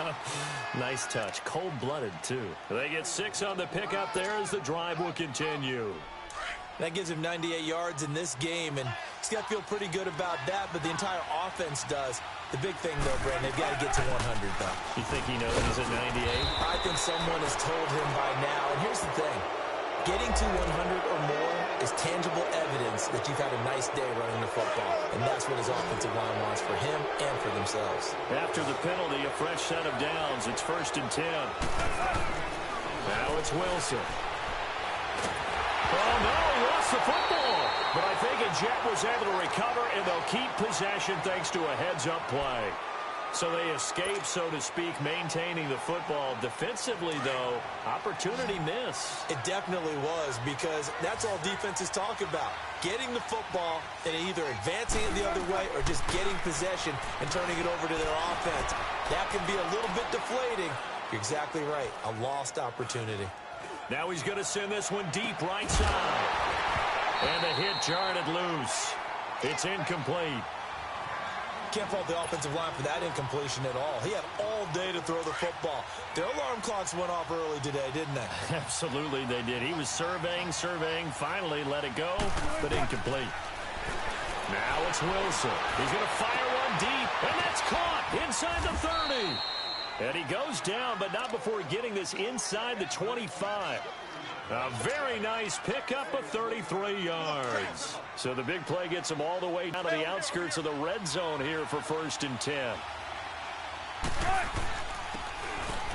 friend. Nice touch. Cold-blooded, too. They get 6 on the pickup there as the drive will continue. That gives him 98 yards in this game, and he's got to feel pretty good about that, but the entire offense does. The big thing, though, Brandon, they've got to get to 100, though. You think he knows he's at 98? I think someone has told him by now, and here's the thing. Getting to 100 or more is tangible evidence that you've had a nice day running the football, and that's what his offensive line wants for him and for themselves. After the penalty, a fresh set of downs. It's 1st and 10. Now it's Wilson. Oh, no, he lost the football. But I think a Jet was able to recover, and they'll keep possession thanks to a heads-up play. So they escape, so to speak, maintaining the football. Defensively, though, opportunity miss. It definitely was, because that's all defenses talk about. Getting the football and either advancing it the other way or just getting possession and turning it over to their offense. That can be a little bit deflating. You're exactly right. A lost opportunity. Now he's going to send this one deep right side. And the hit jarred it loose. It's incomplete. Can't fault the offensive line for that incompletion at all. He had all day to throw the football. Their alarm clocks went off early today, didn't they? Absolutely they did. He was surveying, finally let it go, but incomplete. Now it's Wilson. He's going to fire one deep, and that's caught inside the 30. And he goes down, but not before getting this inside the 25. A very nice pickup of 33 yards. So the big play gets him all the way down to the outskirts of the red zone here for 1st and 10.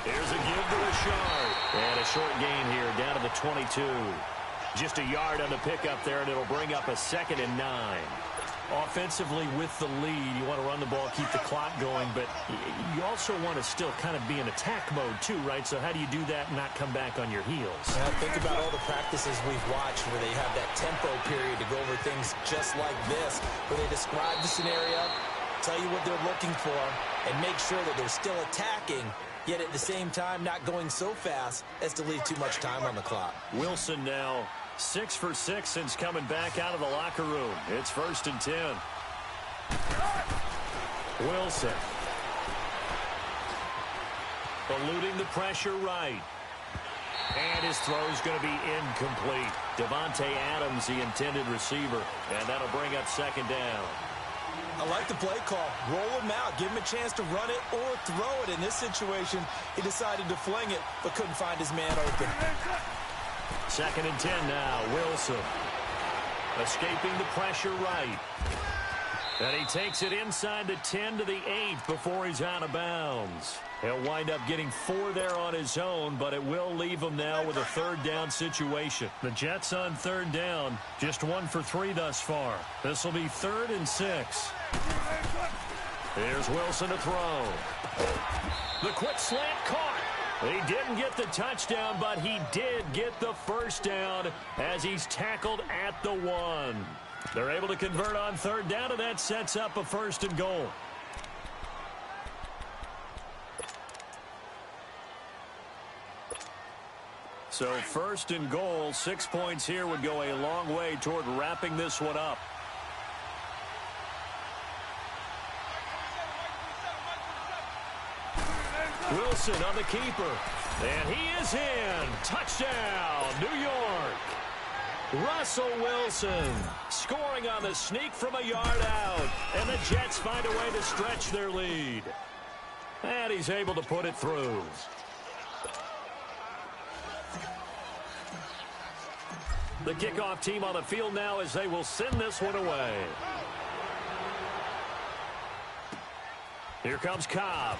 Here's a give to Richard. And a short gain here down to the 22. Just a yard on the pickup there, and it'll bring up a 2nd and 9. Offensively with the lead, you want to run the ball, keep the clock going, but you also want to still kind of be in attack mode too, right? So how do you do that and not come back on your heels? Now think about all the practices we've watched where they have that tempo period to go over things just like this, where they describe the scenario, tell you what they're looking for, and make sure that they're still attacking, yet at the same time not going so fast as to leave too much time on the clock. Wilson now 6 for 6 since coming back out of the locker room. It's 1st and 10. Wilson. Eluding the pressure right. And his throw's going to be incomplete. Devontae Adams, the intended receiver. And that'll bring up 2nd down. I like the play call. Roll him out. Give him a chance to run it or throw it. In this situation, he decided to fling it, but couldn't find his man open. 2nd and 10 now. Wilson escaping the pressure right. And he takes it inside the 10 to the 8 before he's out of bounds. He'll wind up getting 4 there on his own, but it will leave him now with a 3rd down situation. The Jets on 3rd down, just 1 for 3 thus far. This will be 3rd and 6. Here's Wilson to throw. The quick slant caught. He didn't get the touchdown, but he did get the 1st down as he's tackled at the 1. They're able to convert on 3rd down, and that sets up a 1st and goal. So 1st and goal, 6 points here would go a long way toward wrapping this one up. Wilson on the keeper. And he is in. Touchdown, New York. Russell Wilson scoring on the sneak from a yard out. And the Jets find a way to stretch their lead. And he's able to put it through. The kickoff team on the field now as they will send this one away. Here comes Cobb.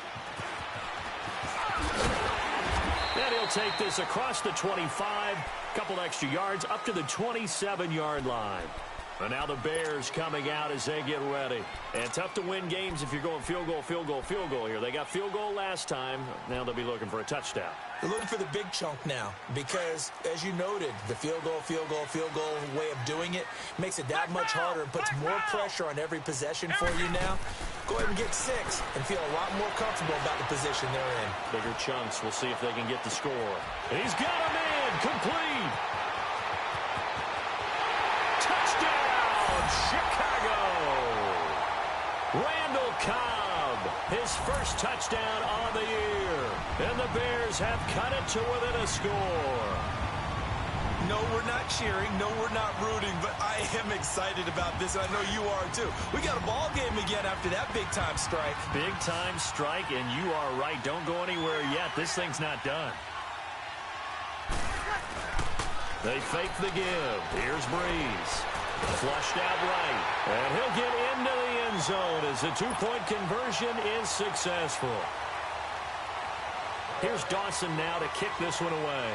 And he'll take this across the 25. Couple extra yards up to the 27-yard line. And now the Bears coming out as they get ready. And tough to win games if you're going field goal, field goal, field goal here. They got field goal last time. Now they'll be looking for a touchdown. They're looking for the big chunk now because, as you noted, the field goal way of doing it makes it that much harder and puts more pressure on every possession for you now. Go ahead and get 6 and feel a lot more comfortable about the position they're in. Bigger chunks. We'll see if they can get the score. He's got him in. Complete. Touchdown, Chicago. Randall Cobb, his first touchdown on the year. And the Bears have cut it to within a score. No, we're not cheering. No, we're not rooting. But I am excited about this, and I know you are too. We got a ball game again after that big-time strike. Big-time strike, and you are right. Don't go anywhere yet. This thing's not done. They fake the give. Here's Breeze. Flushed out right. And he'll get into the end zone as the two-point conversion is successful. Here's Dawson now to kick this one away.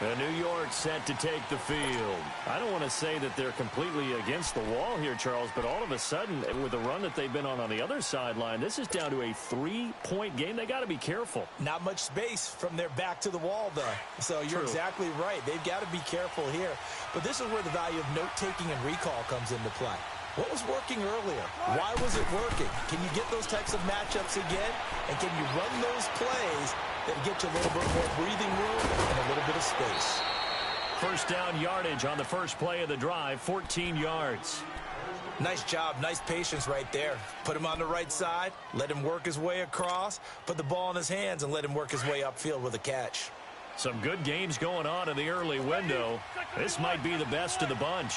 And New York set to take the field. I don't want to say that they're completely against the wall here, Charles, but all of a sudden, with the run that they've been on the other sideline, this is down to a 3-point game. They got to be careful. Not much space from their back to the wall, though. So you're exactly right. They've got to be careful here. But this is where the value of note-taking and recall comes into play. What was working earlier? Why was it working? Can you get those types of matchups again? And can you run those plays that get you a little bit more breathing room and a little bit of space? First down yardage on the first play of the drive, 14 yards. Nice job, nice patience right there. Put him on the right side, let him work his way across, put the ball in his hands, and let him work his way upfield with a catch. Some good games going on in the early window. This might be the best of the bunch.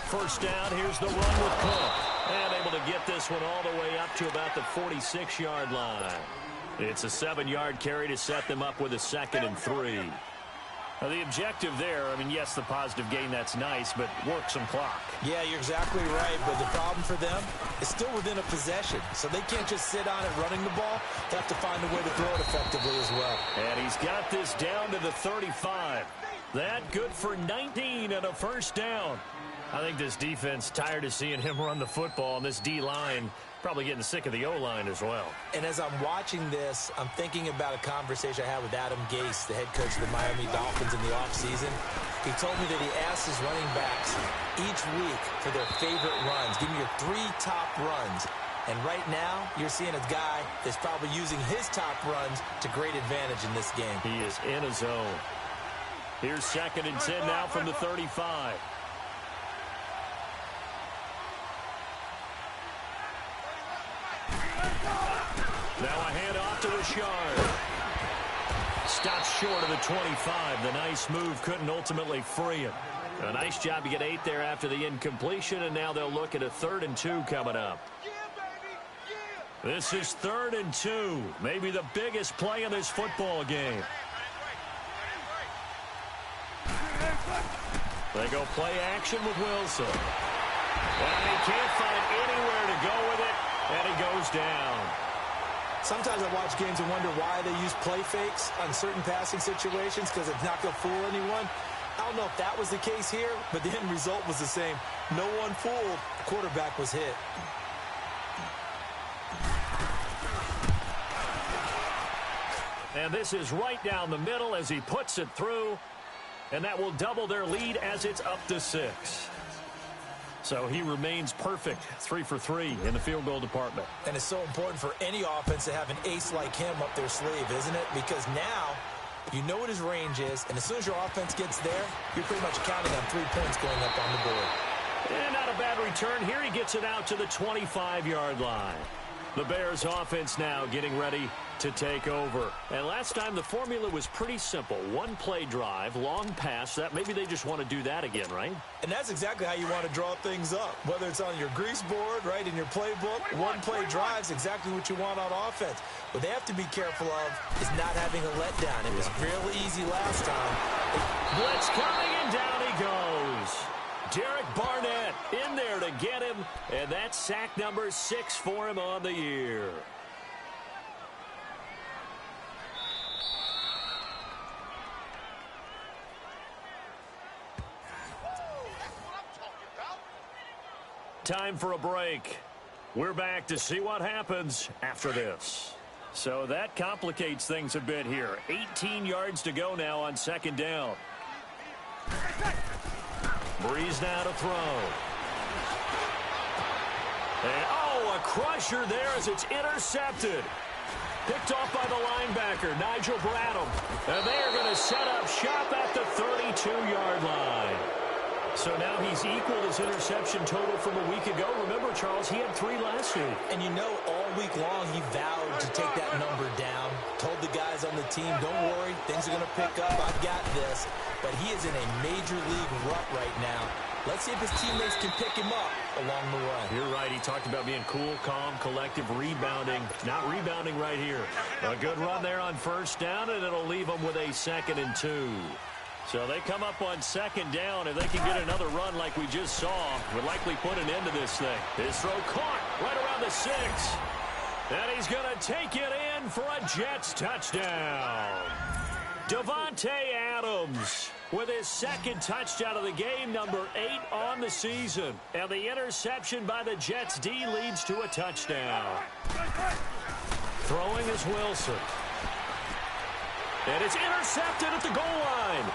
First down, here's the run with Cook. And able to get this one all the way up to about the 46-yard line. It's a 7-yard carry to set them up with a 2nd and 3. Now, the objective there, I mean, yes, the positive gain, that's nice, but work some clock. Yeah, you're exactly right, but the problem for them is still within a possession, so they can't just sit on it running the ball. They have to find a way to throw it effectively as well. And he's got this down to the 35. That good for 19 and a first down. I think this defense tired of seeing him run the football, and this D-line probably getting sick of the O-line as well. And as I'm watching this, I'm thinking about a conversation I had with Adam Gase, the head coach of the Miami Dolphins in the offseason. He told me that he asked his running backs each week for their favorite runs. Give me your 3 top runs. And right now, you're seeing a guy that's probably using his top runs to great advantage in this game. He is in a zone. Here's 2nd and 10 now from the 35. Now a handoff to Richard. Stops short of the 25. The nice move couldn't ultimately free him. A nice job to get 8 there after the incompletion, and now they'll look at a 3rd and 2 coming up. This is 3rd and 2. Maybe the biggest play in this football game. They go play action with Wilson. And he can't find anywhere to go with it, and he goes down. Sometimes I watch games and wonder why they use play fakes on certain passing situations because it's not going to fool anyone. I don't know if that was the case here, but the end result was the same. No one fooled. The quarterback was hit. And this is right down the middle as he puts it through. And that will double their lead as it's up to 6. So he remains perfect, 3 for 3 in the field goal department. And it's so important for any offense to have an ace like him up their sleeve, isn't it? Because now you know what his range is, and as soon as your offense gets there, you're pretty much counting on 3 points going up on the board. And not a bad return here. He gets it out to the 25-yard line. The Bears offense now getting ready to take over. And last time the formula was pretty simple. One play drive, long pass. That maybe they just want to do that again, right? And that's exactly how you want to draw things up. Whether it's on your grease board, right, in your playbook, one play drive is exactly what you want on offense. What they have to be careful of is not having a letdown. It was real easy last time. Blitz coming, and down he goes. Derek Barnett in there to get him, and that's sack number 6 for him on the year. Time for a break. We're back to see what happens after this. So that complicates things a bit here. 18 yards to go now on second down. Breeze now to throw. And, a crusher there as it's intercepted. Picked off by the linebacker, Nigel Bradham. And they are going to set up shop at the 32-yard line. So now he's equaled his interception total from a week ago. Remember, Charles, he had 3 last week. And you know, all week long he vowed to take that number down. Told the guys on the team, don't worry, things are going to pick up. I've got this. But he is in a major league rut right now. Let's see if his teammates can pick him up along the way. You're right. He talked about being cool, calm, collective, rebounding. Not rebounding right here. A good run there on first down, and it'll leave them with a 2nd and 2. So they come up on second down. If they can get another run like we just saw, would likely put an end to this thing. His throw caught right around the 6. And he's going to take it in for a Jets touchdown. Davante Adams with his 2nd touchdown of the game, number 8 on the season. And the interception by the Jets D leads to a touchdown. Throwing is Wilson. And it's intercepted at the goal line.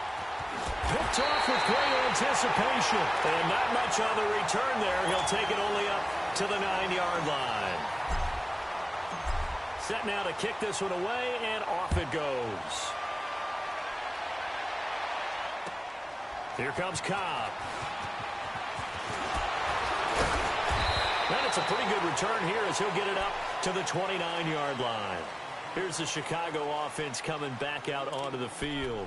Picked off with great anticipation. And not much on the return there. He'll take it only up to the 9-yard line. Set now to kick this one away, and off it goes. Here comes Cobb. And it's a pretty good return here as he'll get it up to the 29-yard line. Here's the Chicago offense coming back out onto the field.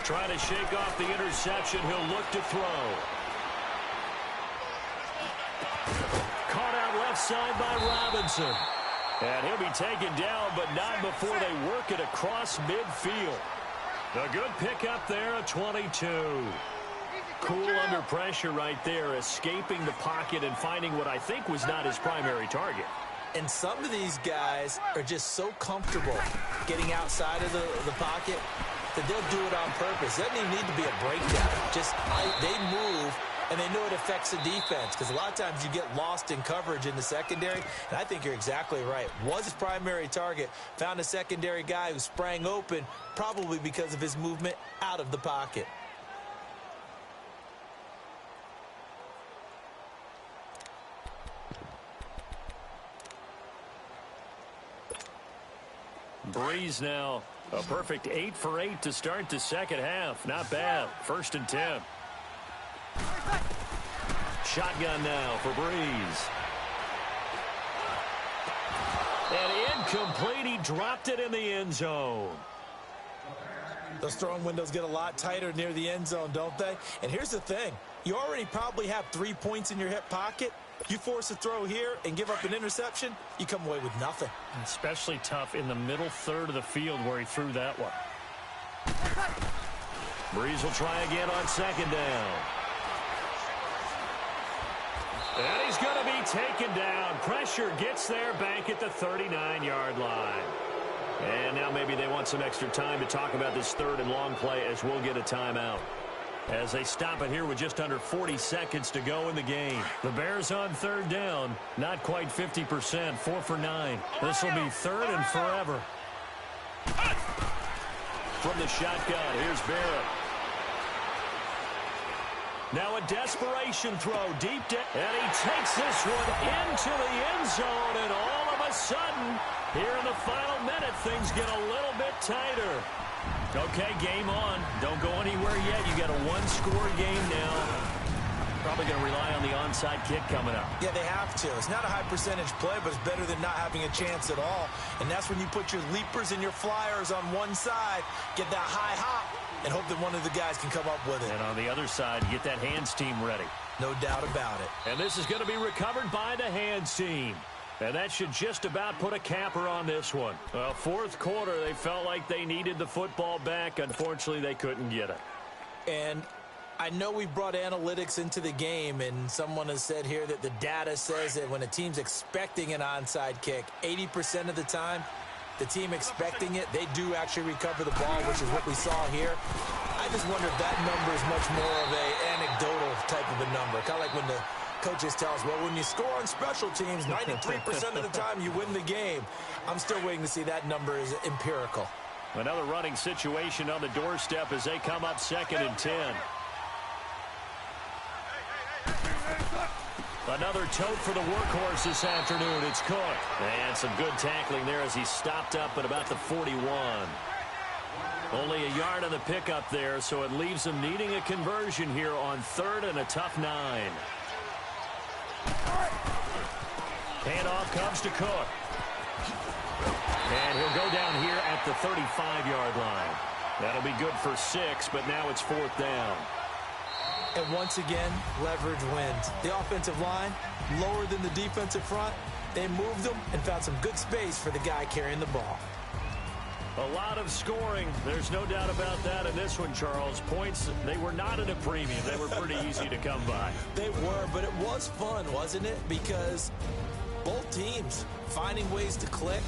Trying to shake off the interception. He'll look to throw. Caught out left side by Robinson. And he'll be taken down, but not before they work it across midfield. A good pickup there, a 22. Cool under pressure right there, escaping the pocket and finding what I think was not his primary target. And some of these guys are just so comfortable getting outside of the pocket that they'll do it on purpose. It doesn't even need to be a breakdown. Just they move, and they know it affects the defense, because a lot of times you get lost in coverage in the secondary, and I think you're exactly right. Was his primary target, found a secondary guy who sprang open, probably because of his movement out of the pocket. Breeze now, a perfect 8 for 8 to start the second half. Not bad. 1st and 10. Shotgun now for Breeze. And incomplete. He dropped it in the end zone. Those throwing windows get a lot tighter near the end zone, don't they? And here's the thing. You already probably have 3 points in your hip pocket. You force a throw here and give up an interception, you come away with nothing. Especially tough in the middle third of the field where he threw that one. Breeze will try again on second down. And he's going to be taken down. Pressure gets there back at the 39-yard line. And now maybe they want some extra time to talk about this 3rd and long play as we'll get a timeout. As they stop it here with just under 40 seconds to go in the game. The Bears on 3rd down. Not quite 50%. 4 for 9. This will be 3rd and forever. From the shotgun, here's Barrett. Now a desperation throw deep down. And he takes this one into the end zone, and all of a a sudden, here in the final minute, things get a little bit tighter. Okay, game on. Don't go anywhere yet. You got a one-score game now. Probably going to rely on the onside kick coming up. Yeah, they have to. It's not a high-percentage play, but it's better than not having a chance at all. And that's when you put your leapers and your flyers on one side, get that high hop, and hope that one of the guys can come up with it. And on the other side, get that hands team ready. No doubt about it. And this is going to be recovered by the hands team. And that should just about put a capper on this one. Well, fourth quarter, they felt like they needed the football back. Unfortunately, they couldn't get it. And I know we brought analytics into the game, and someone has said here that the data says that when a team's expecting an onside kick, 80% of the time, the team expecting it, they do actually recover the ball, which is what we saw here. I just wonder if that number is much more of an anecdotal type of a number. Kind of like when the coaches tell us, well, when you score on special teams, 93% of the time you win the game. I'm still waiting to see that number is empirical. Another running situation on the doorstep as they come up 2nd and 10. Another tote for the workhorse this afternoon. It's Cook. And some good tackling there as he stopped up at about the 41. Only a yard on the pickup there, so it leaves them needing a conversion here on 3rd and a tough 9. Handoff comes to Cook. And he'll go down here at the 35-yard line. That'll be good for 6, but now it's 4th down. And once again, leverage wins. The offensive line, lower than the defensive front, they moved them and found some good space for the guy carrying the ball. A lot of scoring. There's no doubt about that in this one, Charles. Points, they were not at a premium. They were pretty easy to come by. They were, but it was fun, wasn't it? Because both teams finding ways to click.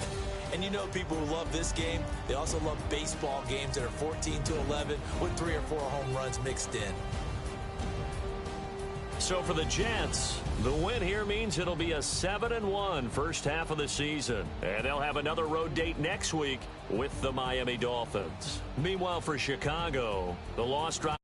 And you know people who love this game, they also love baseball games that are 14-11 with 3 or 4 home runs mixed in. So for the Jets, the win here means it'll be a 7-1 first half of the season. And they'll have another road date next week with the Miami Dolphins. Meanwhile, for Chicago, the loss drive